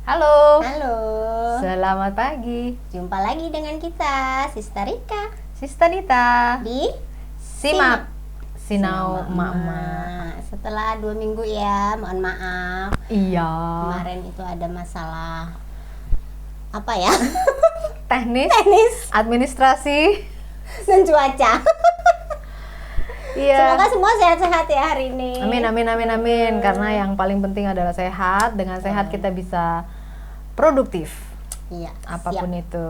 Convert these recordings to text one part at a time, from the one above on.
Halo, Halo, selamat pagi, jumpa lagi dengan kita, Sister Rika Sista Nita. di Simak Sinau Sinau Emak-emak. Setelah 2 minggu ya, mohon maaf. Iya. Kemarin itu ada masalah apa ya? Teknis, Teknis administrasi. dan cuaca. Iya. Semoga semua sehat-sehat ya hari ini. Amin, amin, amin, amin. Karena yang paling penting adalah sehat. Dengan sehat kita bisa produktif, Iya, apapun siap. itu.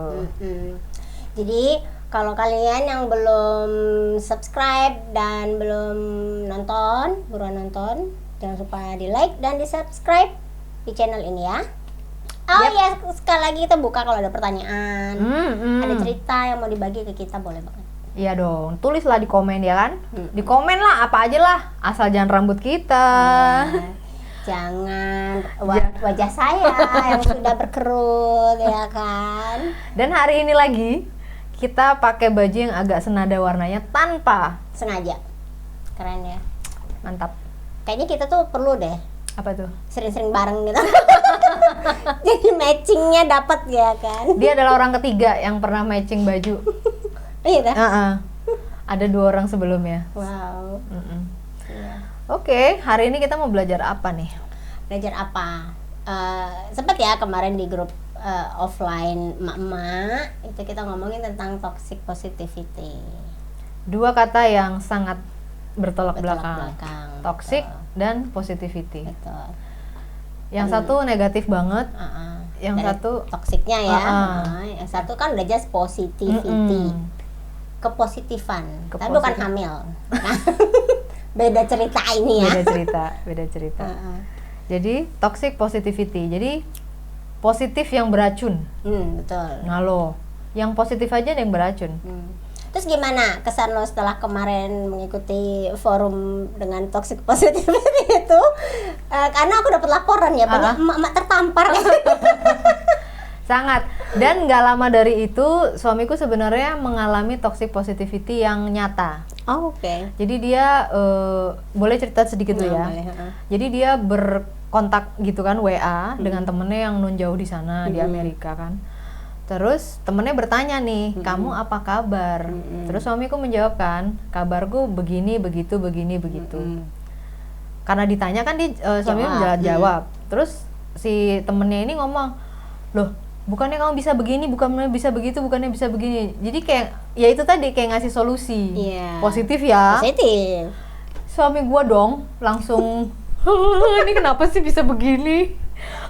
Jadi kalau kalian yang belum subscribe dan belum nonton, buruan nonton. Jangan lupa di like dan di subscribe di channel ini ya. Oh Yap. ya, sekali lagi kita buka kalau ada pertanyaan, ada Hmm. cerita yang mau dibagi ke kita, boleh banget. Iya dong, tulislah di komen ya kan. Mm-mm. Di komen lah apa aja lah, asal jangan rambut kita. Nah, jangan wajah saya yang sudah berkerut ya kan. Dan hari ini lagi kita pakai baju yang agak senada warnanya tanpa. Sengaja. Keren ya. Mantap. Kayaknya kita tuh perlu deh Apa tuh? sering-sering bareng gitu. Jadi matchingnya dapat ya kan. Dia adalah orang ketiga yang pernah matching baju. Iya dah. Ada 2 orang sebelumnya. Wow. Mm-mm. Iya. Oke, hari ini kita mau belajar apa nih? Belajar apa? Sempet ya kemarin di grup offline emak-emak itu kita ngomongin tentang toxic positivity. 2 kata yang sangat bertolak belakang. Belakang. Toxic dan positivity. Betul. Yang satu negatif banget, yang Dari satu toksiknya ya. Uh-uh. Yang satu kan udah just positivity. Kepositifan. Tapi bukan hamil. Nah, beda cerita ini ya. beda cerita. Uh-uh. Jadi toxic positivity. Jadi positif yang beracun. Betul. Nah lo, yang positif aja ada yang beracun. Terus gimana kesan lo setelah kemarin mengikuti forum dengan toxic positivity itu? Karena aku dapat laporan ya, banyak emak-emak tertampar. Sangat. Dan nggak lama dari itu suamiku sebenarnya mengalami toxic positivity yang nyata. Oh, oke. Jadi dia boleh cerita sedikit dulu ya. Boleh, Jadi dia berkontak gitu kan WA dengan temennya yang non jauh di sana di Amerika kan. Terus temennya bertanya nih, kamu apa kabar? Terus suamiku menjawab kan, kabarku begini begitu begini begitu. Karena ditanya kan suaminya jawab. Terus si temennya ini ngomong, loh bukannya kamu bisa begini, bukannya bisa begitu, bukannya bisa begini. Jadi kayak ya itu tadi kayak ngasih solusi. Iya. Positif ya. Positif. Suami gua dong langsung ini kenapa sih bisa begini?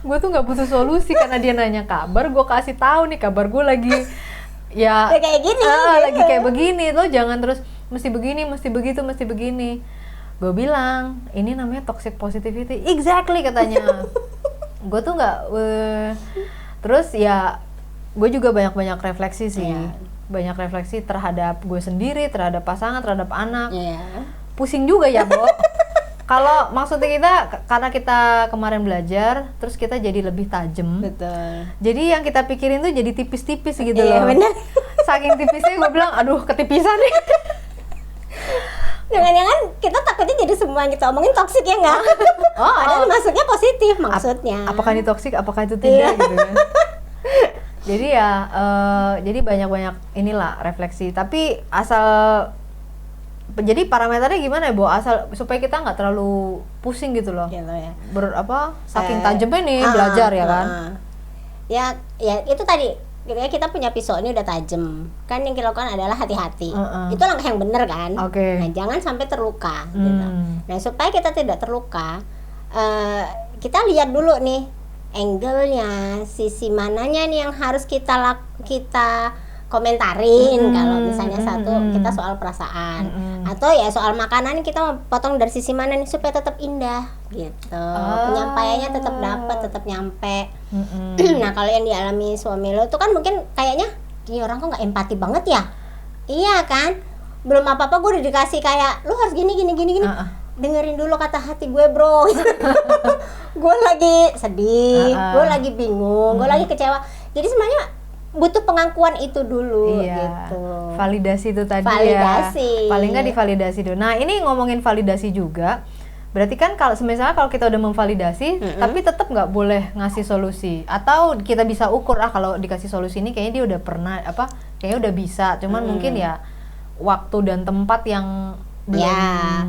Gue tuh nggak butuh solusi karena dia nanya kabar, gue kasih tahu nih kabar gue lagi ya Kayak gini. lagi kayak begini, lo jangan terus mesti begini, mesti begitu, mesti begini. Gue bilang ini namanya toxic positivity, exactly katanya. Gue tuh nggak terus ya gue juga banyak refleksi sih. Banyak refleksi terhadap gue sendiri, terhadap pasangan, terhadap anak. Pusing juga ya, Bo. Kalau maksudnya kita karena kita kemarin belajar, terus kita jadi lebih tajam. Betul. Jadi yang kita pikirin tuh jadi tipis-tipis gitu Iya, loh. bener. Saking tipisnya gue bilang, aduh ketipisan nih. Jangan-jangan kita takutnya jadi semua yang kita omongin toksik ya nggak? Padahal maksudnya positif maksudnya. Apakah ini toksik, apakah itu tidak gitu kan. Jadi ya, jadi banyak-banyak inilah refleksi. Tapi asal jadi parameternya gimana ya, Bo? Asal supaya kita nggak terlalu pusing gitu loh. Gitu ya. Saking tajamnya nih belajar ya kan. Ya itu tadi kita punya pisau ini udah tajam. Kan yang kita lakukan adalah hati-hati. Itu langkah yang benar kan. Oke. Nah, jangan sampai terluka gitu. Nah, supaya kita tidak terluka, kita lihat dulu nih angle-nya, sisi mananya nih yang harus kita komentarin. Kalau misalnya satu kita soal perasaan atau ya soal makanan, kita mau potong dari sisi mana nih supaya tetap indah gitu. Penyampaiannya tetap dapat, tetap nyampe. Nah, kalau yang dialami suami lo itu kan mungkin kayaknya ini orang kok nggak empati banget ya. Iya kan, belum apa-apa gue udah dikasih kayak lu harus gini. Dengerin dulu kata hati gue, bro. Gue lagi sedih, gue lagi bingung, gue lagi kecewa. Jadi sebenarnya butuh pengakuan itu dulu gitu. Validasi itu tadi validasi. ya. Paling nggak divalidasi dulu. Nah, ini ngomongin validasi juga. Berarti kan kalau misalnya kalau kita udah memvalidasi, tapi tetap nggak boleh ngasih solusi, atau kita bisa ukur kalau dikasih solusi ini kayaknya dia udah pernah kayaknya udah bisa, cuman mungkin ya waktu dan tempat yang belum. Ya,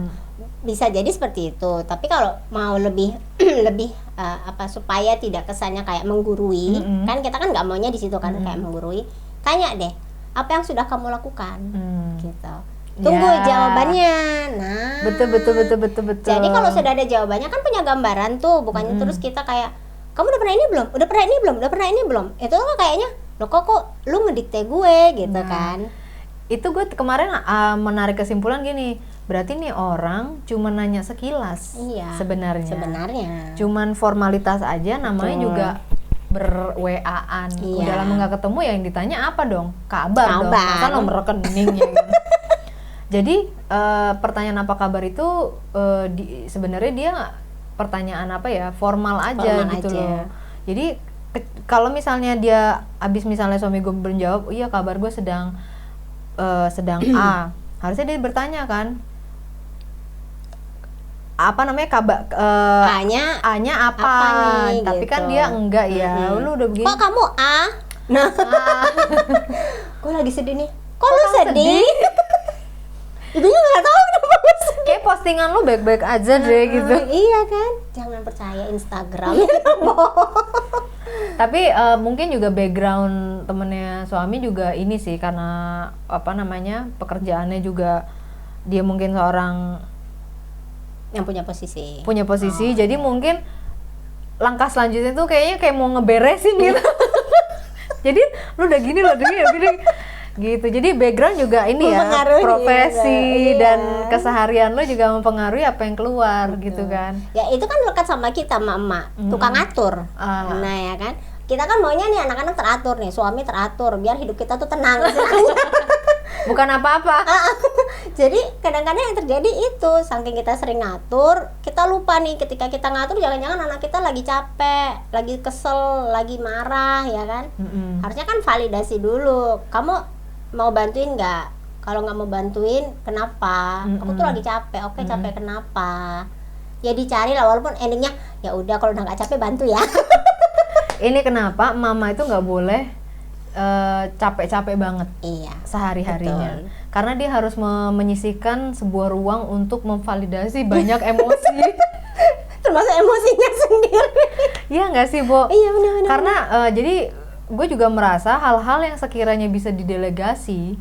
bisa jadi seperti itu. Tapi kalau mau lebih lebih supaya tidak kesannya kayak menggurui, kan kita kan nggak maunya di situ kan kayak menggurui. Tanya deh, apa yang sudah kamu lakukan, gitu. Tunggu jawabannya. Nah, betul. Jadi kalau sudah ada jawabannya kan punya gambaran tuh, bukannya terus kita kayak, kamu udah pernah ini belum? Udah pernah ini belum? Udah pernah ini belum? Itu kan kayaknya, lo kok lu ngedikte gue gitu kan? Itu gue kemarin menarik kesimpulan gini, berarti nih orang cuma nanya sekilas. Iya. Sebenarnya. Cuman formalitas aja, namanya juga ber-WA-an. Udah lama nggak ketemu, ya yang ditanya apa dong? Kabar dong. Masa nomor rekening ya kan? Jadi pertanyaan apa kabar itu sebenarnya dia pertanyaan formal aja gitu loh. Jadi kalau misalnya dia abis misalnya suami gue menjawab, iya kabar gue sedang A, harusnya dia bertanya kan, apa namanya kabar A-nya apa nih, tapi gitu. Kan dia enggak ya. Lu udah begini. Kok kamu A? Nah, gue lagi sedih nih. Kok lu sedih? Ibunya nggak tahu kenapa gue sedih. Kayak postingan lu baik-baik aja deh gitu. Iya kan? Jangan percaya Instagram. Tapi mungkin juga background temennya suami juga ini sih, karena pekerjaannya juga dia mungkin seorang yang punya posisi. Jadi mungkin langkah selanjutnya tuh kayaknya kayak mau ngeberesin gitu. Jadi lu udah gini gitu. Jadi background juga ini ya, profesi dan keseharian lo juga mempengaruhi apa yang keluar gitu kan. Ya itu kan lekat sama kita, mama tukang atur. Nah ya kan, kita kan maunya nih anak-anak teratur nih, suami teratur biar hidup kita tuh tenang. Bukan apa-apa. Jadi kadang-kadang yang terjadi itu, saking kita sering ngatur, kita lupa nih ketika kita ngatur, jangan-jangan anak kita lagi capek, lagi kesel, lagi marah ya kan. Harusnya kan validasi dulu, kamu mau bantuin nggak? Kalau nggak mau bantuin, kenapa? Aku tuh lagi capek. Oke, capek kenapa? Ya dicari lah, walaupun endingnya ya udah kalau udah nggak capek bantu ya. Ini kenapa mama itu nggak boleh capek-capek banget sehari-harinya, karena dia harus menyisihkan sebuah ruang untuk memvalidasi banyak emosi. Termasuk emosinya sendiri. Iya nggak sih, Bo? Iya benar-benar. Karena jadi gue juga merasa hal-hal yang sekiranya bisa didelegasi,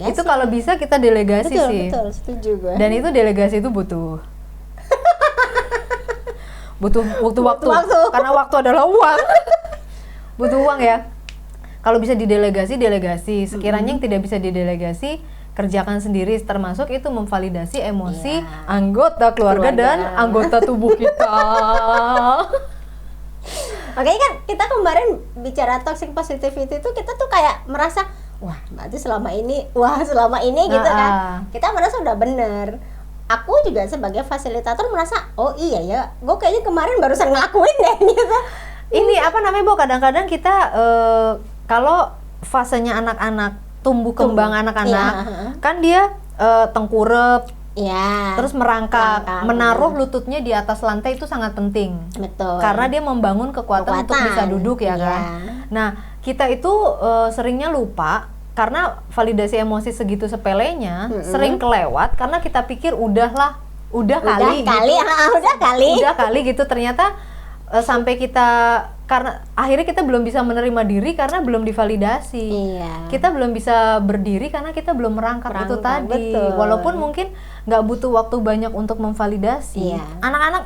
itu kalau bisa kita delegasi sih. Betul, setuju gue. Dan itu delegasi itu butuh waktu. Karena waktu adalah uang. Butuh uang ya. Kalau bisa didelegasi, sekiranya yang tidak bisa didelegasi, kerjakan sendiri, termasuk itu memvalidasi emosi anggota keluarga dan anggota tubuh kita. Makanya kan kita kemarin bicara toxic positivity itu, kita tuh kayak merasa berarti selama ini gitu kan. Kita merasa udah bener. Aku juga sebagai fasilitator merasa, oh iya ya, gue kayaknya kemarin barusan ngelakuin deh gitu. Ini Bo, kadang-kadang kita kalau fasenya anak-anak, tumbuh kembang anak-anak, kan dia tengkurep, terus merangkak, menaruh lututnya di atas lantai itu sangat penting. Betul. Karena dia membangun kekuatan untuk bisa duduk ya kan. Nah, kita itu seringnya lupa, karena validasi emosi segitu sepelenya sering kelewat karena kita pikir udah kali gitu. Ternyata sampai kita, karena akhirnya kita belum bisa menerima diri karena belum divalidasi. Kita belum bisa berdiri karena kita belum merangkak itu tadi. Betul. Walaupun mungkin nggak butuh waktu banyak untuk memvalidasi. Anak-anak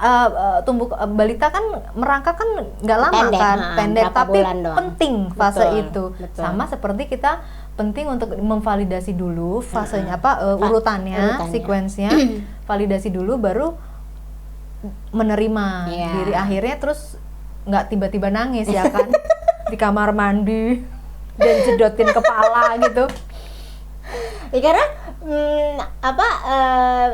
tumbuh balita kan merangkak kan nggak lama, pendek tapi penting fase itu. Sama seperti kita penting untuk memvalidasi dulu fasenya urutannya, sekuensnya. Validasi dulu baru menerima diri, akhirnya terus nggak tiba-tiba nangis ya kan di kamar mandi dan jedotin kepala gitu. Ya, karena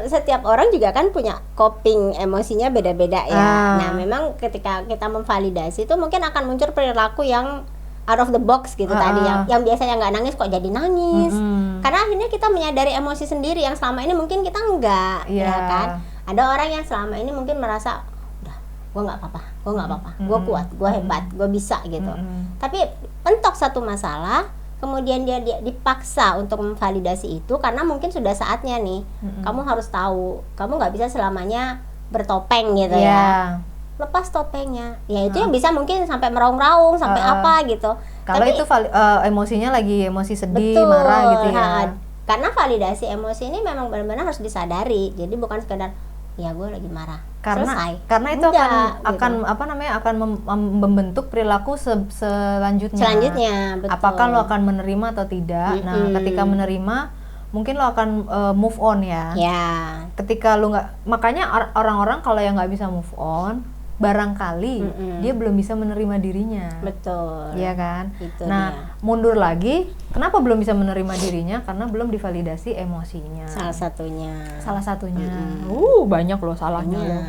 setiap orang juga kan punya coping emosinya beda-beda ya. Nah, memang ketika kita memvalidasi itu mungkin akan muncul perilaku yang out of the box gitu tadi, yang biasanya nggak nangis kok jadi nangis. Karena akhirnya kita menyadari emosi sendiri yang selama ini mungkin kita enggak, ya kan. Ada orang yang selama ini mungkin merasa udah gue nggak apa-apa, gue kuat, gue hebat, gue bisa gitu. Tapi mentok satu masalah, kemudian dia dipaksa untuk memvalidasi itu karena mungkin sudah saatnya nih. Kamu harus tahu, kamu nggak bisa selamanya bertopeng gitu ya. Lepas topengnya, ya itu yang bisa mungkin sampai meraung-raung sampai apa gitu. Kalau itu emosinya lagi emosi sedih, marah gitu ya. Karena validasi emosi ini memang benar-benar harus disadari. Jadi bukan sekedar ya gue lagi marah, selesai. Karena itu akan membentuk perilaku selanjutnya. Betul. Apakah lo akan menerima atau tidak? Nah, ketika menerima, mungkin lo akan move on ya. Ketika lo nggak, makanya orang-orang kalau yang nggak bisa move on, barangkali dia belum bisa menerima dirinya. Betul. Iya kan? Itu nah, dia. Mundur lagi, kenapa belum bisa menerima dirinya? Karena belum divalidasi emosinya. Salah satunya. Banyak loh salahnya loh.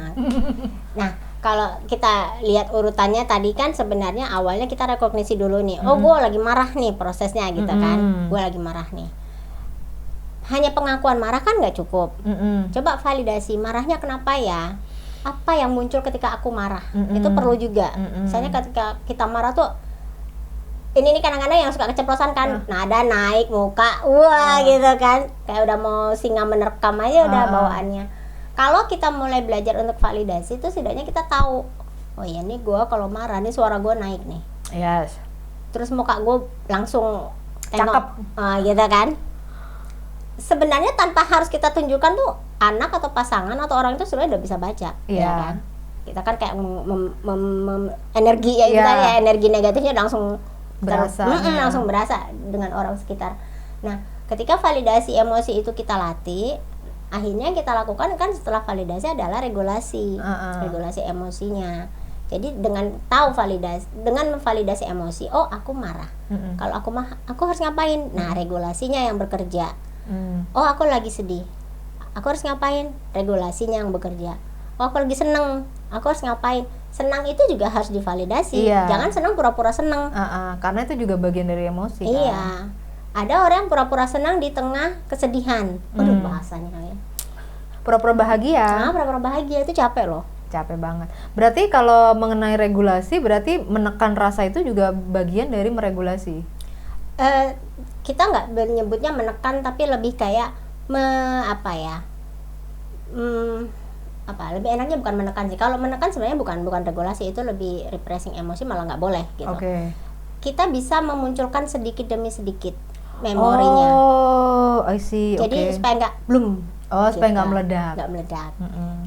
Nah, kalau kita lihat urutannya tadi kan sebenarnya awalnya kita rekognisi dulu nih. Oh, gue lagi marah nih prosesnya gitu kan. Gue lagi marah nih. Hanya pengakuan marah kan nggak cukup. Coba validasi marahnya kenapa ya? Apa yang muncul ketika aku marah? Itu perlu juga. Misalnya ketika kita marah tuh, ini kadang-kadang yang suka keceplosan kan, nada naik, muka, gitu kan, kayak udah mau singa menerkam aja udah bawaannya. Kalau kita mulai belajar untuk validasi itu setidaknya kita tahu, oh iya nih gue kalau marah nih suara gue naik nih. Yes. Terus muka gue langsung tengok, gitu kan. Sebenarnya tanpa harus kita tunjukkan tuh anak atau pasangan atau orang itu sebenarnya udah bisa baca, ya kan? Kita kan kayak energi ya itu tadi ya, energi negatifnya langsung langsung berasa dengan orang sekitar. Nah, ketika validasi emosi itu kita latih, akhirnya kita lakukan kan setelah validasi adalah regulasi emosinya. Jadi dengan tahu dengan memvalidasi emosi, oh aku marah. Kalau aku harus ngapain? Nah, regulasinya yang bekerja. Oh aku lagi sedih, aku harus ngapain? Regulasinya yang bekerja. Oh aku lagi seneng, aku harus ngapain? Senang itu juga harus divalidasi. Jangan senang pura-pura senang. Karena itu juga bagian dari emosi. Iya. Ada orang yang pura-pura senang di tengah kesedihan. Aduh bahasanya ya. Pura-pura bahagia. Pura-pura bahagia itu capek loh. Capek banget. Berarti kalau mengenai regulasi, berarti menekan rasa itu juga bagian dari meregulasi. Kita nggak menyebutnya menekan, tapi lebih kayak lebih enaknya bukan menekan sih. Kalau menekan sebenarnya bukan regulasi, itu lebih repressing emosi, malah nggak boleh gitu. Kita bisa memunculkan sedikit demi sedikit memorinya. I see. Jadi supaya nggak belum. Supaya nggak meledak. Nggak meledak.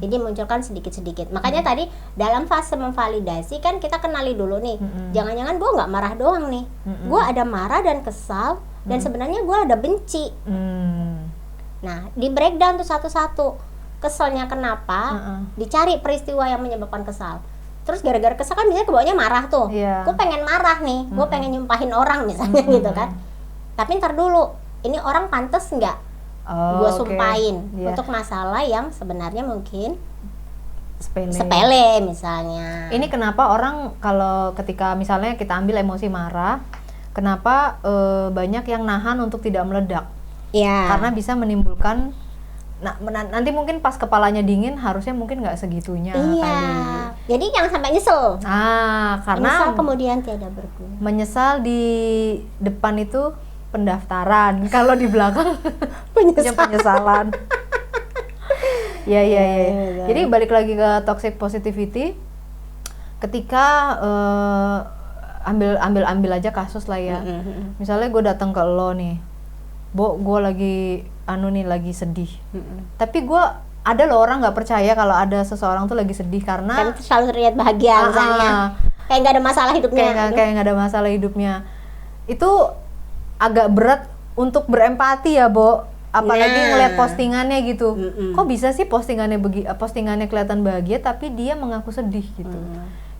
Jadi munculkan sedikit-sedikit. Makanya tadi dalam fase memvalidasi kan kita kenali dulu nih. Jangan-jangan gue nggak marah doang nih. Gue ada marah dan kesal. Dan sebenarnya gue ada benci. Nah, di breakdown tuh satu-satu. Keselnya kenapa? Dicari peristiwa yang menyebabkan kesal. Terus gara-gara kesal kan biasanya kebawanya marah tuh. Gue pengen marah nih, gue pengen nyumpahin orang misalnya gitu kan. Tapi ntar dulu, ini orang pantas nggak gue sumpahin untuk masalah yang sebenarnya mungkin sepele misalnya. Ini kenapa orang kalau ketika misalnya kita ambil emosi marah, kenapa banyak yang nahan untuk tidak meledak? Karena bisa menimbulkan nanti mungkin pas kepalanya dingin harusnya mungkin nggak segitunya kali. Jadi jangan sampai nyesel. Karena menyesal kemudian tiada berguna. Menyesal di depan itu pendaftaran, kalau di belakang penyesalan. Ya. Jadi balik lagi ke toxic positivity. Ketika ambil aja kasus lah ya. Misalnya gue datang ke lo nih, gue lagi sedih. Tapi gue ada loh orang nggak percaya kalau ada seseorang tuh lagi sedih karena kan selalu terlihat bahagia misalnya. Kayak nggak ada masalah hidupnya. Kayak nggak ada masalah hidupnya. Itu agak berat untuk berempati ya, Bo. Apalagi ngeliat postingannya gitu. Kok bisa sih postingannya kelihatan bahagia tapi dia mengaku sedih gitu.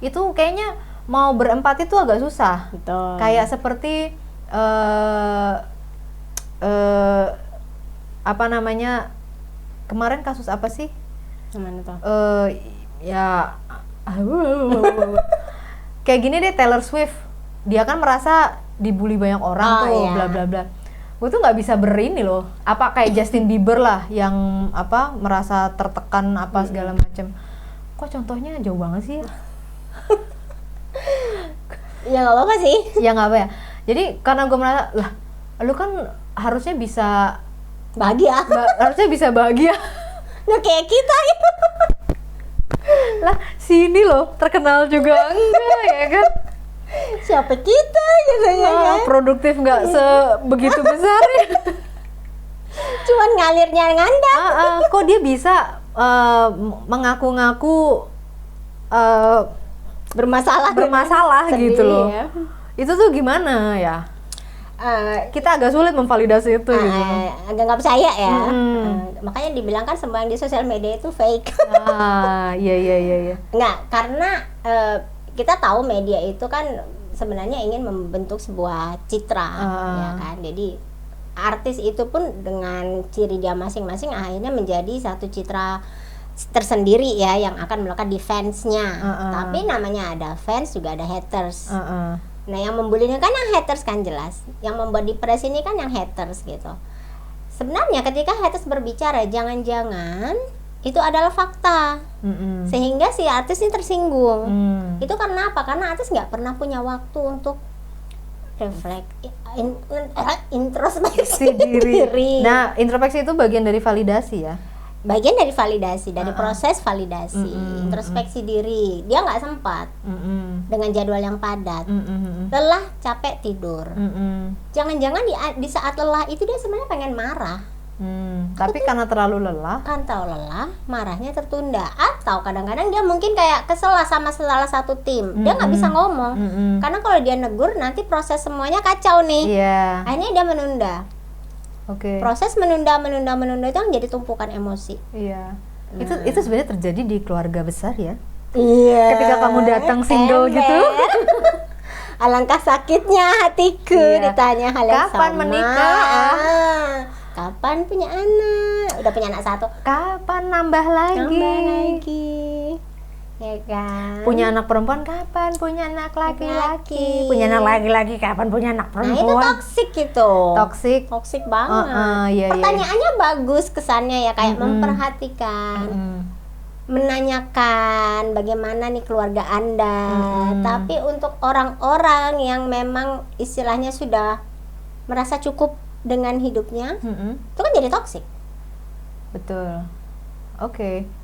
Itu kayaknya mau berempati tuh agak susah. Betul. Kayak seperti kemarin kasus apa sih? Gimana tuh? Kayak gini deh, Taylor Swift. Dia kan merasa dibully banyak orang bla bla bla. gue tuh nggak bisa berini loh, apa kayak Justin Bieber lah yang apa merasa tertekan apa segala macam. Kok contohnya jauh banget sih ya? Ya nggak apa-apa sih. Ya nggak apa ya. Jadi karena gue merasa lah, lu kan harusnya bisa Bahagia. harusnya bisa bahagia. Nggak kayak kita gitu. Lah sini loh terkenal juga enggak ya kan? Siapa kita gitu ya kan? Produktif nggak sebegitu besar ya. Cuman ngalirnya ngandang. Kok dia bisa mengaku-ngaku bermasalah Sedih, gitu loh. ya. Itu tuh gimana ya? Kita agak sulit memvalidasi itu gitu. Agak nggak percaya ya. Makanya dibilang kan semua yang di sosial media itu fake. Iya. Nggak, karena kita tahu media itu kan sebenarnya ingin membentuk sebuah citra, ya kan. Jadi artis itu pun dengan ciri dia masing-masing akhirnya menjadi satu citra tersendiri ya yang akan melekat di fansnya. Tapi namanya ada fans juga ada haters. Nah yang membulinya kan yang haters kan jelas. Yang membuat depres ini kan yang haters gitu. Sebenarnya ketika haters berbicara jangan-jangan itu adalah fakta, sehingga si artis ini tersinggung. Itu karena apa? Karena artis nggak pernah punya waktu untuk introspeksi diri. Nah, introspeksi itu bagian dari validasi ya? Bagian dari validasi, dari proses validasi, introspeksi diri. Dia nggak sempat dengan jadwal yang padat, lelah, capek, tidur. Jangan-jangan di saat lelah itu dia sebenarnya pengen marah. Tapi karena terlalu lelah, marahnya tertunda. Atau kadang-kadang dia mungkin kayak kesel lah sama salah satu tim, dia nggak bisa ngomong. Karena kalau dia negur nanti proses semuanya kacau nih. Akhirnya dia menunda. Proses menunda itu yang jadi tumpukan emosi. Itu sebenarnya terjadi di keluarga besar ya. Ketika kamu datang single gitu. Alangkah sakitnya hatiku ditanya hal yang kapan sama. menikah? Kapan punya anak? Udah punya anak 1. Kapan nambah lagi? Ya kan? Punya anak perempuan kapan? Punya anak laki-laki? Punya anak laki-laki kapan? Punya anak perempuan? Nah itu toksik gitu. Toksik banget. Pertanyaannya bagus kesannya ya, kayak memperhatikan, menanyakan bagaimana nih keluarga Anda. Tapi untuk orang-orang yang memang istilahnya sudah merasa cukup dengan hidupnya, itu kan jadi toksik. Betul.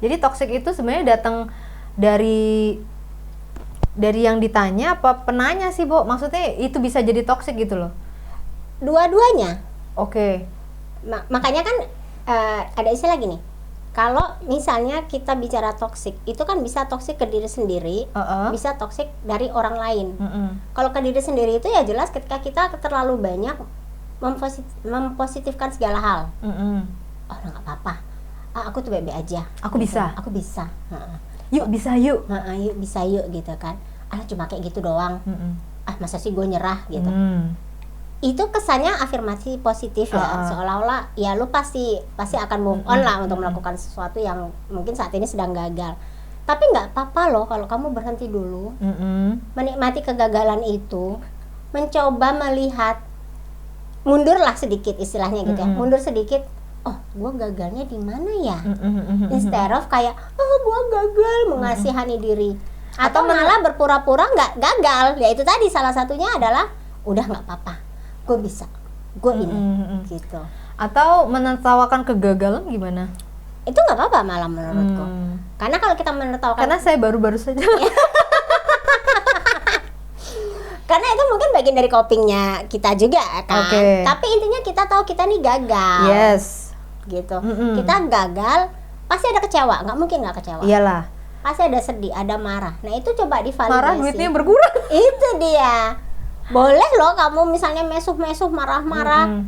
Jadi toksik itu sebenarnya datang dari yang ditanya apa penanya sih, Bo? Maksudnya itu bisa jadi toksik gitu loh. Dua-duanya. Makanya kan ada istilah gini. Kalau misalnya kita bicara toksik, itu kan bisa toksik ke diri sendiri, bisa toksik dari orang lain. Kalau ke diri sendiri itu ya jelas ketika kita terlalu banyak mempositifkan segala hal. Oh, nggak apa-apa. Aku tuh baik-baik aja. Aku bisa. Yuk bisa yuk gitu kan. Cuma kayak gitu doang. Masa sih gue nyerah gitu. Itu kesannya afirmasi positif ya, seolah-olah ya lu pasti akan move on lah untuk melakukan sesuatu yang mungkin saat ini sedang gagal. Tapi nggak apa-apa loh kalau kamu berhenti dulu, menikmati kegagalan itu, mencoba melihat, mundurlah sedikit istilahnya gitu ya, mundur sedikit. Oh, gue gagalnya di mana ya? Instead of kayak, gue gagal, mengasihani diri, atau malah berpura-pura nggak gagal. Ya itu tadi salah satunya adalah udah nggak apa-apa, gue bisa, gue ini, gitu. Atau menertawakan kegagalan gimana? Itu nggak apa-apa malah menurutku. Karena kalau kita menertawakan, karena saya baru-baru saja. Karena itu mungkin bagian dari copingnya kita juga kan. Tapi intinya kita tahu kita nih gagal. Gitu. Kita gagal, pasti ada kecewa, nggak mungkin nggak kecewa. Iyalah. Pasti ada sedih, ada marah. Nah itu coba divalidasi. Marah duitnya berkurang. Itu dia. Boleh loh kamu misalnya mesuh-mesuh, marah-marah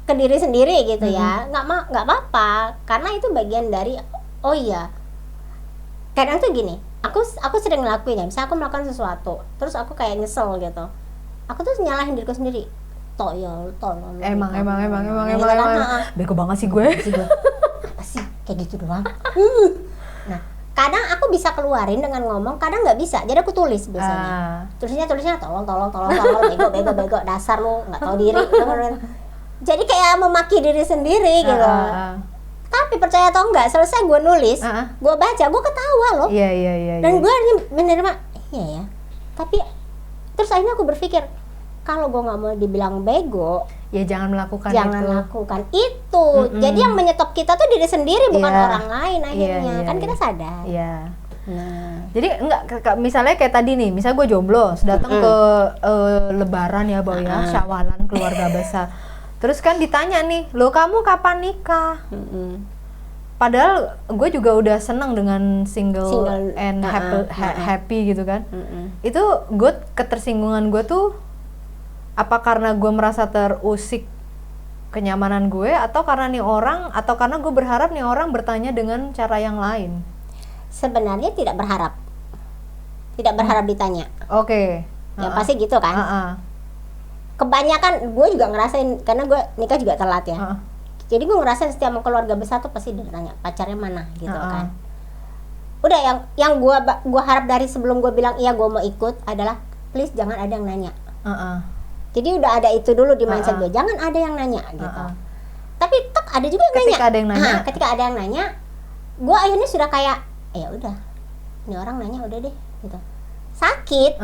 ke diri sendiri gitu ya. Nggak apa-apa, karena itu bagian dari. Oh iya. Kadang tuh gini, aku sering ngelakuin ya. Misalnya aku melakukan sesuatu, terus aku kayak nyesel gitu. Aku tuh nyalahin diriku sendiri. Tolong. Emang. Bego banget sih gue. Apa sih? Kayak gitu doang. Nah, kadang aku bisa keluarin dengan ngomong, kadang nggak bisa. Jadi aku tulis biasanya. Tulisnya tolong, bego, dasar lu nggak tahu diri. Jadi kayak memaki diri sendiri gitu. Tapi percaya atau enggak, selesai gue nulis, gue baca, gue ketawa loh. Iya. Dan gue menerima, iya ya. Tapi terus akhirnya aku berpikir, kalau gue nggak mau dibilang bego, ya jangan melakukan itu. Jadi yang menyetop kita tuh diri sendiri, bukan orang lain akhirnya. Kan kita sadar. Iya. Nah, jadi enggak, misalnya kayak tadi nih, misal gue jomblo, datang ke Lebaran ya, Boy ya, Syawalan keluarga besar. Terus kan ditanya nih, lo kamu kapan nikah? Padahal gue juga udah seneng dengan single and happy gitu kan. Itu gue, ketersinggungan gue tuh apa karena gue merasa terusik kenyamanan gue, atau karena nih orang, atau karena gue berharap nih orang bertanya dengan cara yang lain? Sebenarnya tidak berharap ditanya. Oke. Ya pasti gitu kan. Kebanyakan gue juga ngerasain, karena gue nikah juga telat ya. Jadi gue ngerasain setiap mau keluarga besar tuh pasti ditanya pacarnya mana gitu kan. Udah yang gue harap dari sebelum gue bilang iya gue mau ikut adalah please jangan ada yang nanya. Jadi udah ada itu dulu di mindset gue, jangan ada yang nanya gitu. Tapi ada juga yang nanya. Ketika ada yang nanya, gue akhirnya sudah kayak ya udah, ini orang nanya udah deh gitu. Sakit.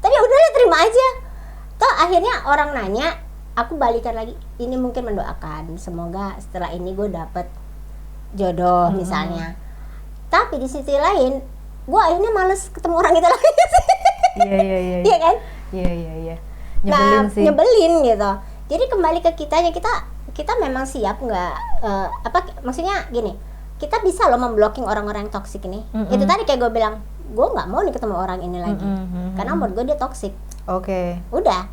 Tapi udah terima aja. Toh akhirnya orang nanya, aku balikan lagi, ini mungkin mendoakan semoga setelah ini gue dapet jodoh misalnya. Tapi di sisi lain gue akhirnya males ketemu orang itu lagi. Iya kan? Iya. Nyebelin sih. Nyebelin gitu. Jadi kembali ke kitanya, kita memang siap nggak, maksudnya gini, kita bisa loh memblocking orang-orang yang toksik ini. Itu tadi kayak gue bilang, gue nggak mau nih ketemu orang ini lagi, karena menurut gue dia toksik. Oke. Udah.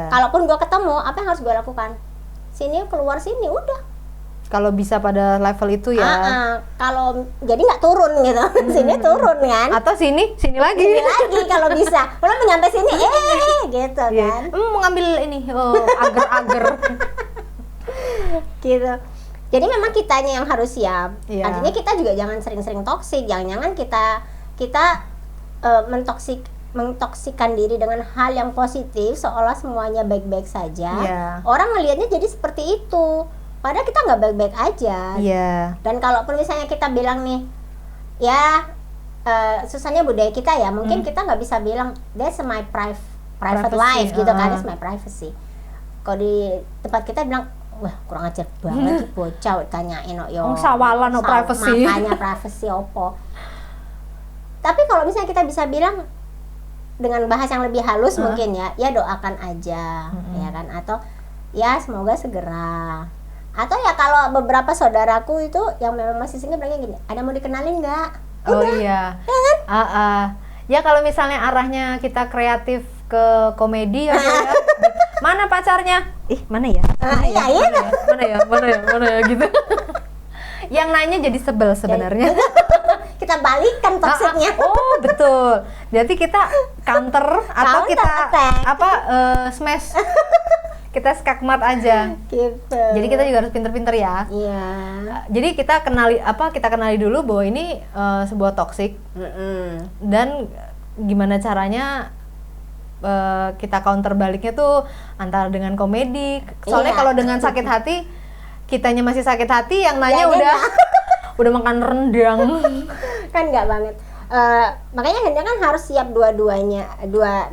Kalaupun gue ketemu, apa yang harus gue lakukan? Sini, keluar sini, udah. Kalau bisa pada level itu ya. Kalau jadi nggak turun gitu, sini turun kan? Atau sini lagi. Sini lagi kalau bisa. Belum nyampe sini, gitu kan? Mau ngambil ini, agar-agar. Gitu. Jadi memang kitanya yang harus siap. Artinya kita juga jangan sering-sering toksik. Jangan-jangan kita mentoksikan diri dengan hal yang positif, seolah semuanya baik-baik saja. Orang ngelihatnya jadi seperti itu, padahal kita nggak baik-baik aja. Dan kalaupun misalnya kita bilang nih, ya susahnya budaya kita ya, mungkin kita nggak bisa bilang that's my private life gitu kan, that's my privacy. Kalau di tempat kita bilang, wah kurang ajar banget, bocah tanyain yo. Sawalan no privacy. Makanya privacy opo. Tapi kalau misalnya kita bisa bilang dengan bahasa yang lebih halus mungkin ya doakan aja, ya kan, atau ya semoga segera. Atau ya kalau beberapa saudaraku itu yang memang masih single bilangnya gini, ada mau dikenalin nggak? Iya. Ya kan? Ya kalau misalnya arahnya kita kreatif ke komedi ya, mana pacarnya? Mana ya? Mana ya gitu. Yang nanya jadi sebel sebenarnya. Kita balikan toksiknya. Oh betul. Jadi kita counter atau kita smash. Kita skakmat aja. Gitu. Jadi kita juga harus pinter-pinter ya. Iya. Jadi kita kenali dulu bahwa ini sebuah toksik. Dan gimana caranya kita counter baliknya tuh antara dengan komedi. Soalnya kalau dengan sakit hati, kitanya masih sakit hati, yang nanya udah makan rendang. Kan enggak banget. Makanya Henda kan harus siap dua-duanya.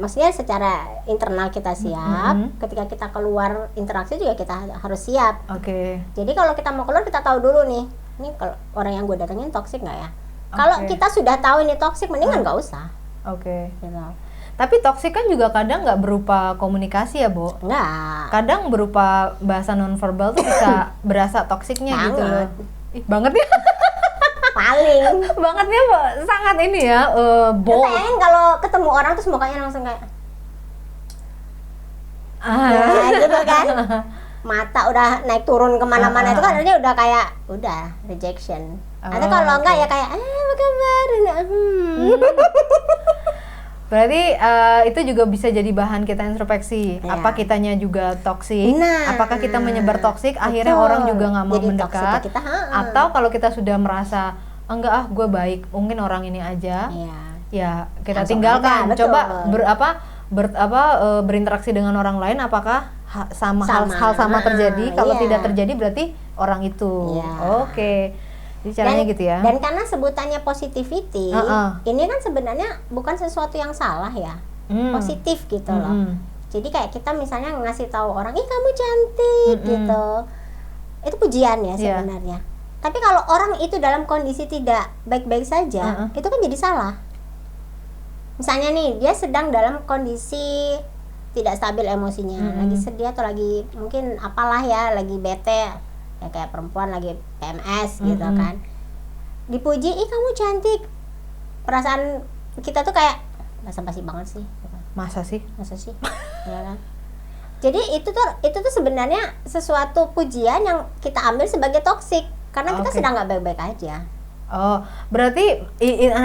Maksudnya secara internal kita siap, ketika kita keluar interaksi juga kita harus siap. Oke. Jadi kalau kita mau keluar, kita tahu dulu nih, ini kalau orang yang gue datengin toksik nggak ya? Kalau kita sudah tahu ini toksik, mendingan nggak usah. Oke. Gitu. Tapi toksik kan juga kadang nggak berupa komunikasi ya, Bo? Nggak. Kadang berupa bahasa nonverbal tuh bisa berasa toksiknya gitu loh. Banget ya. Paling bangetnya sangat ini ya, bold. Sayangin kalau ketemu orang terus mukanya langsung kayak gitu kan, mata udah naik turun kemana-mana, itu kan artinya udah kayak rejection. Atau kalau enggak ya kayak apa kabar? Berarti itu juga bisa jadi bahan kita introspeksi. Apa kitanya juga toksik? Apakah kita menyebar toksik? Akhirnya orang juga nggak mau mendekat. Atau kalau kita sudah merasa enggak, gue baik, mungkin orang ini aja. Ya kita tinggalkan. Coba berinteraksi dengan orang lain, apakah hal sama terjadi? Kalau tidak terjadi berarti orang itu. Oke. Jadi caranya gitu ya. Dan karena sebutannya positivity, ini kan sebenarnya bukan sesuatu yang salah ya. Positif gitu loh. Jadi kayak kita misalnya ngasih tahu orang, ih kamu cantik gitu. Itu pujian ya sebenarnya. Tapi kalau orang itu dalam kondisi tidak baik-baik saja, itu kan jadi salah. Misalnya nih, dia sedang dalam kondisi tidak stabil emosinya, lagi sedih atau lagi mungkin apalah ya, lagi bete, ya kayak perempuan lagi PMS gitu kan. Dipuji, ih kamu cantik. Perasaan kita tuh kayak basa-basi banget sih. Masa sih? Ya kan? Jadi itu tuh sebenarnya sesuatu pujian yang kita ambil sebagai toksik karena kita sedang nggak baik-baik aja. Oh, berarti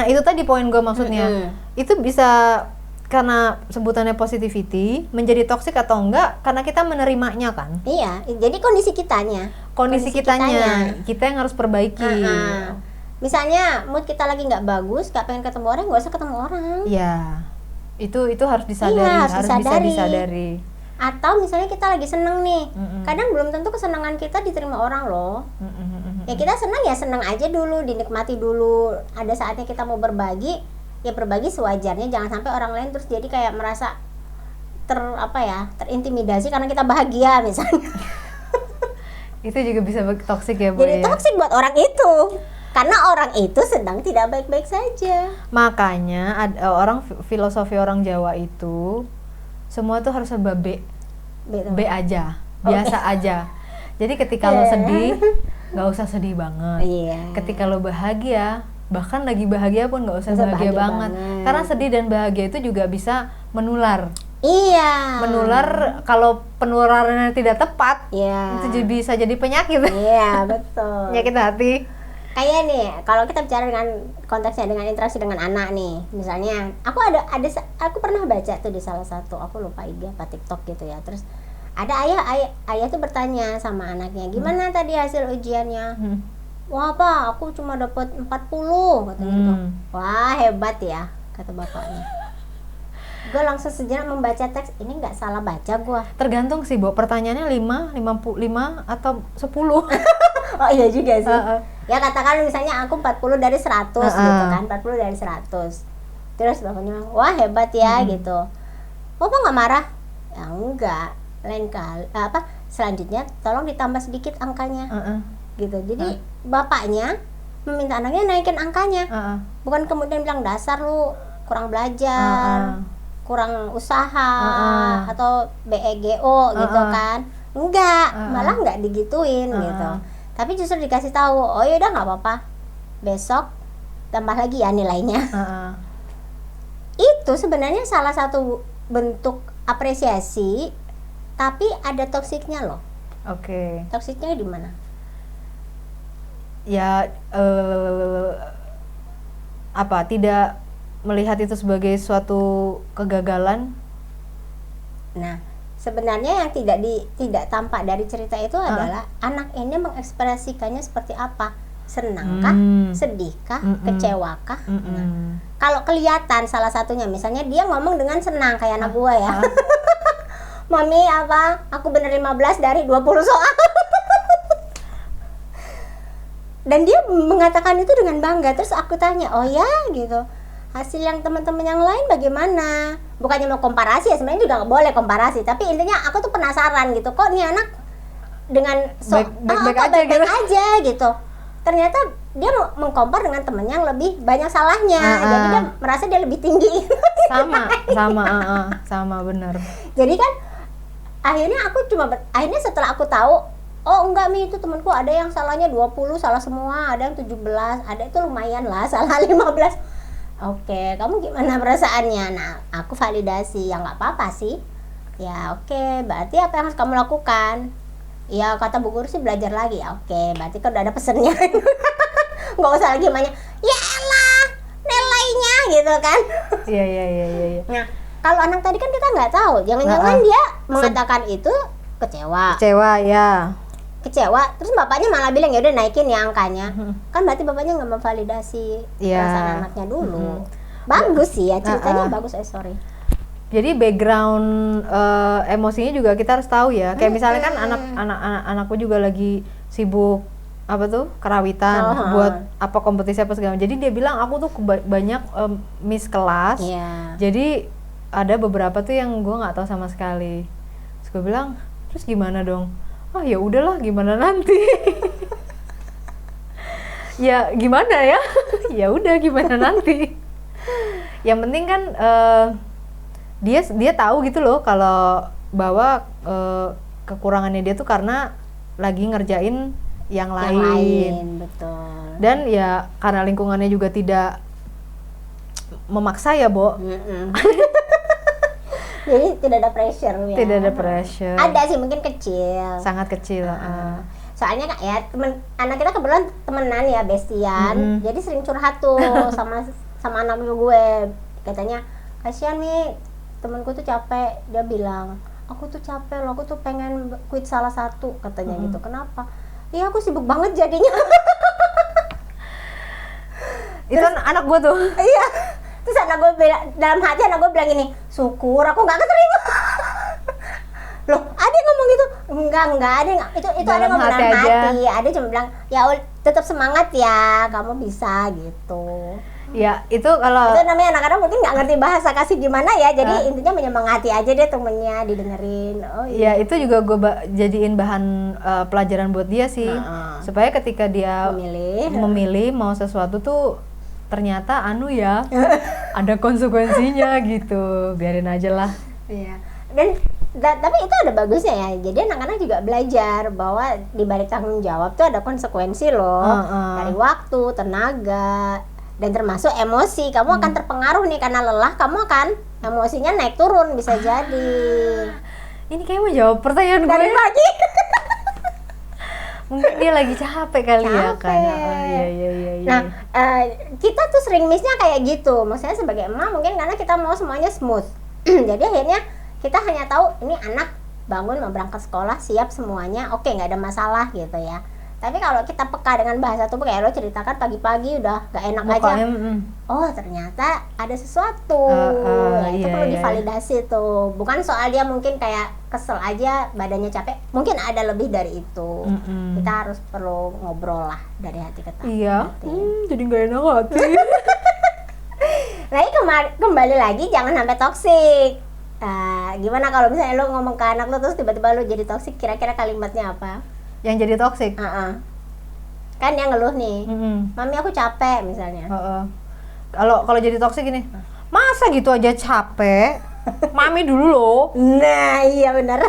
itu tadi poin gue maksudnya. Itu bisa karena sebutannya positivity menjadi toksik atau enggak karena kita menerimanya kan? Iya, jadi kondisi kitanya. Kondisi kitanya kita yang harus perbaiki. Misalnya mood kita lagi nggak bagus, nggak pengen ketemu orang, nggak usah ketemu orang. Iya. Itu harus disadari, harus bisa disadari. Atau misalnya kita lagi seneng nih, kadang belum tentu kesenangan kita diterima orang loh. Ya kita senang ya senang aja dulu, dinikmati dulu. Ada saatnya kita mau berbagi, ya berbagi sewajarnya. Jangan sampai orang lain terus jadi kayak merasa terintimidasi karena kita bahagia misalnya. Itu juga bisa toksik ya Bu. Jadi toksik buat orang itu. Karena orang itu sedang tidak baik-baik saja. Makanya filosofi orang Jawa itu semua tuh harus serba B aja, biasa aja. Jadi ketika lo sedih, nggak usah sedih banget. Ketika lo bahagia, bahkan lagi bahagia pun nggak usah bahagia banget. Karena sedih dan bahagia itu juga bisa menular. Menular kalau penularannya tidak tepat, itu bisa jadi penyakit. Iya betul. Penyakit hati. Kayak nih, kalau kita bicara dengan konteksnya dengan interaksi dengan anak nih, misalnya aku pernah baca tuh di salah satu, aku lupa IG apa TikTok gitu ya. Terus ada ayah tuh bertanya sama anaknya, gimana tadi hasil ujiannya? Wah Pak, aku cuma dapat 40 katanya gitu. Wah hebat ya, kata bapaknya. Gue langsung sejenak membaca teks, ini nggak salah baca gue. Tergantung sih Bu, pertanyaannya 5 atau 10. Oh iya juga sih. Ya katakan misalnya aku 40 dari 100 gitu kan, 40 dari 100. Terus bapaknya, wah hebat ya gitu. Bapak nggak marah? Ya enggak. Lain kali selanjutnya tolong ditambah sedikit angkanya. Gitu. Jadi bapaknya meminta anaknya naikin angkanya. Bukan kemudian bilang dasar lu kurang belajar, kurang usaha atau BEGO gitu kan. Enggak, malah enggak digituin gitu. Tapi justru dikasih tahu, oh yaudah nggak apa-apa, besok tambah lagi ya nilainya. Itu sebenarnya salah satu bentuk apresiasi, tapi ada toksiknya loh. Toksiknya di mana? Ya tidak melihat itu sebagai suatu kegagalan. Nah, sebenarnya yang tidak tampak dari cerita itu adalah anak ini mengekspresikannya seperti apa, senangkah, sedihkah, kecewakah. Nah, kalau kelihatan salah satunya, misalnya dia ngomong dengan senang kayak anak gua ya, mami aku bener 15 dari 20 soal. Dan dia mengatakan itu dengan bangga. Terus aku tanya, oh ya gitu, hasil yang teman-teman yang lain bagaimana? Bukannya mau komparasi ya, sebenarnya juga nggak boleh komparasi, tapi intinya aku tuh penasaran gitu, kok nih anak dengan baik-baik aja gitu. Ternyata dia mengkompar dengan temen yang lebih banyak salahnya, jadi dia merasa dia lebih tinggi. sama benar. Jadi kan akhirnya setelah aku tahu, oh enggak Mi, itu temanku ada yang salahnya 20, salah semua, ada yang 17, ada itu lumayan lah salah 15. Oke, kamu gimana perasaannya? Nah, aku validasi, ya nggak apa-apa sih. Ya oke, berarti apa yang harus kamu lakukan? Ya kata Bu Guru sih belajar lagi. Ya oke, berarti kan udah ada pesennya. Nggak usah lagi banyak, ya elah, nilainya gitu kan. Iya. Nah, kalau anak tadi kan kita nggak tahu. Jangan-jangan dia mengatakan itu kecewa. Kecewa, terus bapaknya malah bilang ya udah naikin ya angkanya. Kan berarti bapaknya nggak memvalidasi perasaan anaknya dulu. Bagus sih ya ceritanya, bagus. Sorry. Jadi background emosinya juga kita harus tahu ya. Kayak misalnya kan anakku juga lagi sibuk apa tuh karawitan buat apa kompetisi apa segala. Jadi dia bilang aku tuh banyak miss kelas. Jadi ada beberapa tuh yang gue nggak tahu sama sekali. Terus gue bilang, terus gimana dong? Oh ya udahlah, gimana nanti? Ya gimana ya? Ya udah gimana nanti? Yang penting kan dia tahu gitu loh kalau bahwa kekurangannya dia tuh karena lagi ngerjain yang lain. Betul. Dan ya karena lingkungannya juga tidak memaksa ya, Bo. Jadi tidak ada pressure ya. Tidak ada pressure. Ada sih, mungkin kecil. Sangat kecil. Soalnya ya anak kita kebetulan temenan ya, bestian. Jadi sering curhat tuh sama anak gue. Katanya, kasihan nih temanku tuh capek. Dia bilang, aku tuh capek loh, aku tuh pengen quit salah satu, katanya gitu. Kenapa? Iya, aku sibuk banget jadinya. Itu anak gue tuh. Iya. Terus anak gue dalam hati anak gue bilang gini, syukur aku nggak keterima. Loh, ada yang ngomong gitu? Enggak, ada. Itu ada ngomong dalam hati. Ada cuma bilang, ya tetap semangat ya, kamu bisa gitu. Ya, itu kalau itu namanya anak-anak mungkin nggak ngerti bahasa kasih gimana ya, jadi intinya menyemangati aja deh temennya, didengerin. Oh iya. Ya, itu juga gue jadiin bahan pelajaran buat dia sih, supaya ketika dia memilih mau sesuatu tuh ternyata ya ada konsekuensinya gitu, biarin aja lah. Iya. Tapi itu ada bagusnya ya, jadi anak-anak juga belajar bahwa di balik tanggung jawab tuh ada konsekuensi loh, dari waktu, tenaga, dan termasuk emosi. Kamu akan terpengaruh nih karena lelah, kamu akan emosinya naik turun, bisa jadi. Ini kayak mau jawab pertanyaan gue dari pagi. Mungkin dia lagi capek kali ya kan. Iya. Nah, kita tuh sering missnya kayak gitu. Maksudnya sebagai emak mungkin karena kita mau semuanya smooth. Jadi akhirnya kita hanya tahu ini anak bangun mau berangkat sekolah, siap semuanya, oke, nggak ada masalah gitu ya. Tapi kalau kita peka dengan bahasa tubuh, kayak lo ceritakan pagi-pagi udah gak enak aja. Oh, ternyata ada sesuatu. Itu perlu divalidasi tuh. Bukan soal dia mungkin kayak kesel aja, badannya capek. Mungkin ada lebih dari itu. Kita harus perlu ngobrol lah dari hati ke hati. Iya. Jadi gak enak hati. Nah, kembali lagi jangan sampai toksik. Gimana kalau misalnya lo ngomong ke anak lo terus tiba-tiba lo jadi toksik, kira-kira kalimatnya apa? Yang jadi toksik? Kan dia ngeluh nih, mami aku capek misalnya. Kalau jadi toksik gini, masa gitu aja capek? Mami dulu loh. Nah iya benar.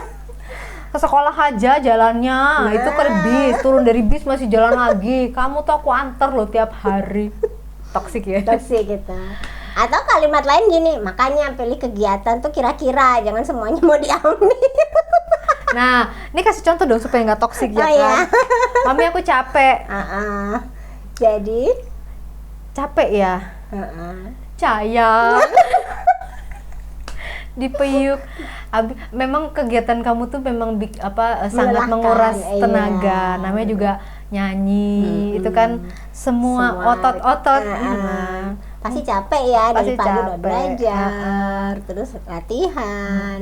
Ke sekolah aja jalannya, itu ke bis, turun dari bis masih jalan lagi. Kamu tuh aku antar loh tiap hari. Toksik ya? Toksik gitu. Atau kalimat lain gini, makanya pilih kegiatan tuh kira-kira, jangan semuanya mau diambil. Nah, ini kasih contoh dong supaya nggak toksik ya kan? Mami aku capek. Jadi capek ya? Sayang. Dipeyuk. Memang kegiatan kamu tuh memang sangat menguras tenaga. Namanya juga nyanyi, itu kan semua otot-otot. Pasti capek ya, dari pagi udah belajar, terus latihan.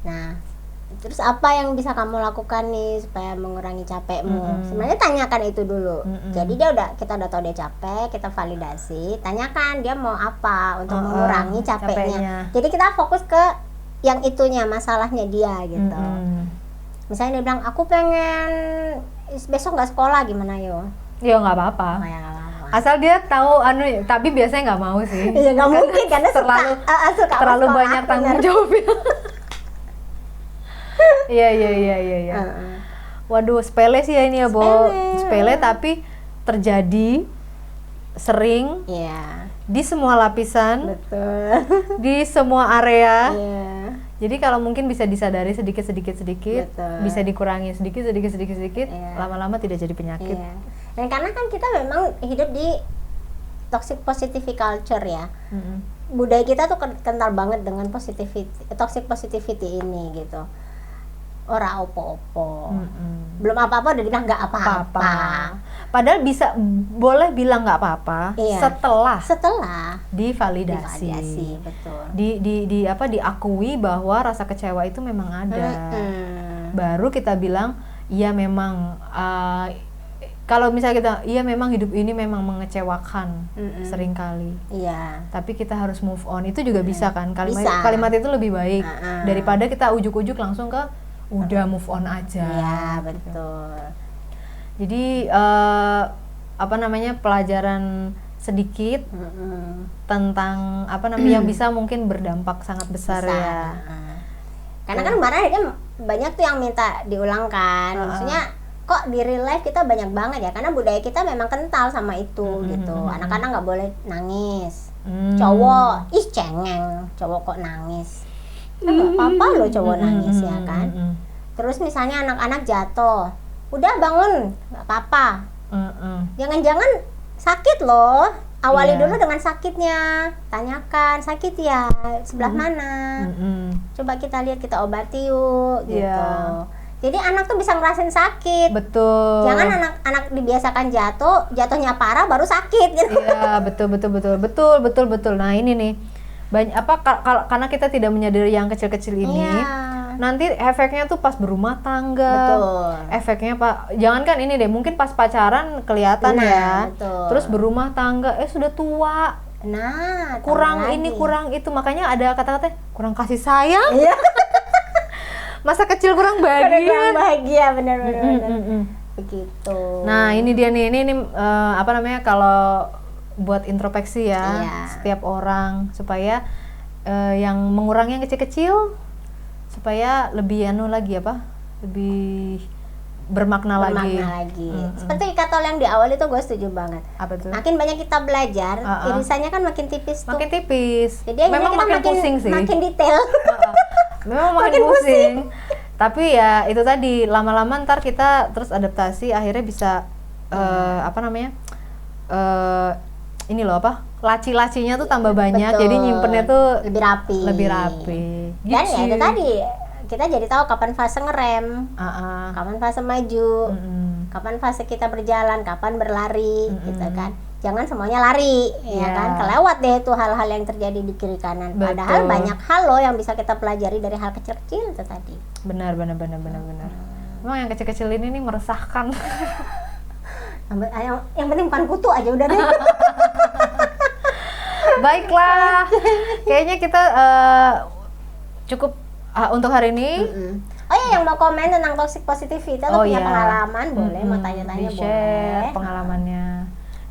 Nah, terus apa yang bisa kamu lakukan nih supaya mengurangi capekmu? Sebenarnya tanyakan itu dulu. Jadi kita udah tahu dia capek, kita validasi, tanyakan dia mau apa untuk mengurangi capeknya. Jadi kita fokus ke yang itunya, masalahnya dia gitu. Misalnya dia bilang, aku pengen besok nggak sekolah, gimana yo? Ya nggak apa-apa. Asal dia tahu tapi biasanya nggak mau sih. Iya nggak mungkin karena terlalu banyak tanggung jawabnya. Iya. Waduh, sepele sih ya ini ya, Bo. Sepele tapi terjadi sering. Iya. Di semua lapisan. Betul. Di semua area. Iya. Jadi kalau mungkin bisa disadari sedikit, betul. Bisa dikurangi sedikit, iya. Lama-lama tidak jadi penyakit. Iya. Dan karena kan kita memang hidup di toxic positivity culture ya. Budaya kita tuh kental banget dengan toxic positivity ini gitu. Ora opo-opo. Belum apa-apa udah dibilang nggak apa-apa. Padahal boleh bilang nggak apa-apa setelah divalidasi. Betul. Diakui bahwa rasa kecewa itu memang ada. Baru kita bilang iya memang kalau misalnya kita iya memang hidup ini memang mengecewakan seringkali. Iya. Tapi kita harus move on. Itu juga bisa kan? Kalimat itu lebih baik daripada kita ujuk-ujuk langsung ke udah move on aja. Iya, betul. Jadi pelajaran sedikit tentang yang bisa mungkin berdampak sangat besar. Ya. Karena kan kemarin kan banyak tuh yang minta diulangkan. Maksudnya kok di real life kita banyak banget ya, karena budaya kita memang kental sama itu gitu. Anak-anak nggak boleh nangis. Cowok cengeng, cowok kok nangis. Nggak apa-apa loh cowok nangis ya kan. Terus misalnya anak-anak jatuh, udah bangun, nggak apa-apa. Jangan-jangan sakit loh. Awali dulu dengan sakitnya, tanyakan sakit ya sebelah mana. Coba kita lihat, kita obati yuk gitu. Jadi anak tuh bisa ngerasain sakit. Betul. Jangan anak dibiasakan jatuhnya parah baru sakit gitu. Iya, betul. Nah, ini nih. Karena kita tidak menyadari yang kecil-kecil ini. Nanti efeknya tuh pas berumah tangga. Betul. Efeknya jangankan ini deh, mungkin pas pacaran kelihatan ya. Betul. Terus berumah tangga sudah tua. Nah, kurang ini, kurang itu. Makanya ada kata-kata kurang kasih sayang. Iya. Masa kecil kurang bahagia. Kurang bahagia, benar. Begitu. Nah, ini dia nih. Ini kalau buat introspeksi ya, setiap orang supaya yang mengurangi yang kecil-kecil supaya lebih lebih bermakna lagi. Seperti kata yang di awal itu gue setuju banget. Apa tuh? Makin banyak kita belajar, irisannya kan makin tipis tuh. Makin tipis. Jadi memang makin pusing sih. Makin detail. Memang makin pusing. Tapi ya itu tadi, lama-lama ntar kita terus adaptasi, akhirnya bisa ini loh laci-lacinya tuh tambah banyak. Betul. Jadi nyimpennya tuh lebih rapi. Dan ya itu tadi, kita jadi tahu kapan fase ngerem, kapan fase maju, kapan fase kita berjalan, kapan berlari, gitu kan. Jangan semuanya lari, ya kan? Kelewat deh tuh hal-hal yang terjadi di kiri kanan. Betul. Padahal banyak hal loh yang bisa kita pelajari dari hal kecil-kecil itu tadi. Benar. Memang yang kecil-kecil ini nih meresahkan. Yang penting bukan kutu aja udah deh. Baiklah, kayaknya kita cukup untuk hari ini. Oh ya, yang mau komen tentang toxic positivity atau punya pengalaman boleh, mau tanya-tanya boleh. Pengalamannya,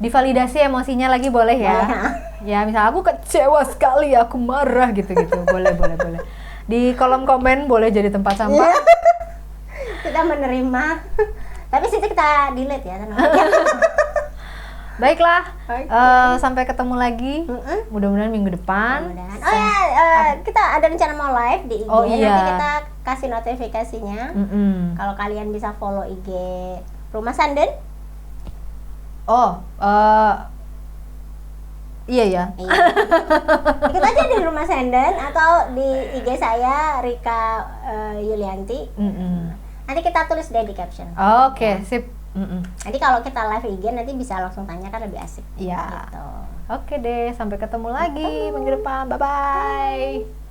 divalidasi emosinya lagi boleh ya. Ya, misal aku kecewa sekali, aku marah gitu-gitu, boleh. Di kolom komen boleh jadi tempat sampah. Kita menerima. Tapi situ kita delete ya, tenang. Baiklah, sampai ketemu lagi. Mudah-mudahan minggu depan. Kita ada rencana mau live di IG. Iya. Nanti kita kasih notifikasinya. Kalau kalian bisa follow IG Rumah Sanden. Iya ya. Ikut aja di Rumah Sanden atau di IG saya Rika Yulianti. Nanti kita tulis deh di caption. Oke, sip. Nanti kalau kita live IG nanti bisa langsung tanya, kan lebih asik. Iya. Gitu. Oke deh, sampai ketemu lagi minggu depan. Bye bye.